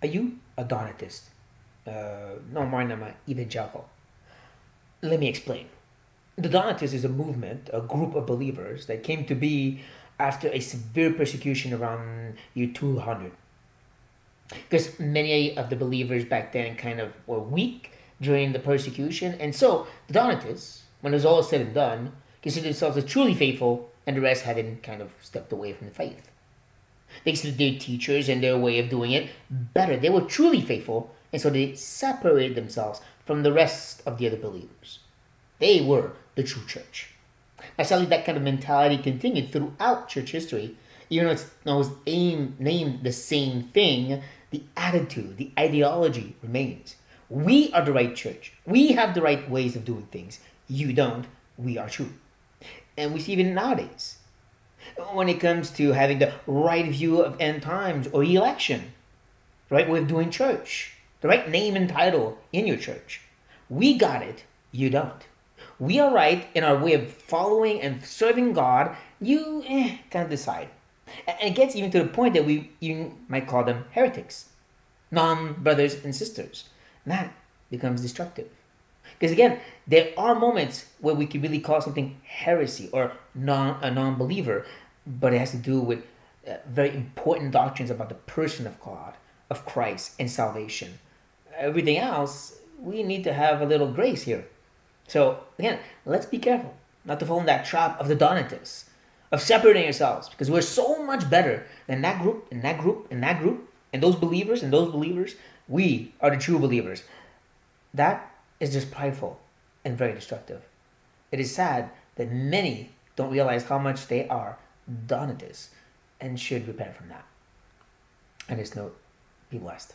Are you a Donatist? No, more than an evangelical. Let me explain. The Donatists is a movement, a group of believers that came to be after a severe persecution around year 200. Because many of the believers back then kind of were weak during the persecution, and so the Donatists, when it was all said and done, considered themselves as truly faithful, and the rest hadn't kind of stepped away from the faith. They considered their teachers and their way of doing it better. They were truly faithful, and so they separated themselves from the rest of the other believers. They were the true church. Now, sadly, that kind of mentality continued throughout church history. Even though it's named the same thing, the attitude, the ideology remains. We are the right church. We have the right ways of doing things. You don't. We are true. And we see even nowadays when it comes to having the right view of end times or election, the right way of doing church, the right name and title in your church. We got it. You don't. We are right in our way of following and serving God. You can't decide. And it gets even to the point that we even might call them heretics, non brothers and sisters. And that becomes destructive. Because again, there are moments where we can really call something heresy or a non believer, but it has to do with very important doctrines about the person of God, of Christ, and salvation. Everything else, we need to have a little grace here. So again, let's be careful not to fall in that trap of the Donatists, of separating ourselves, because we're so much better than that group, and that group, and that group, and those believers, and those believers. We are the true believers. That is just prideful and very destructive. It is sad that many don't realize how much they are Donatists and should repent from that. On this note, be blessed.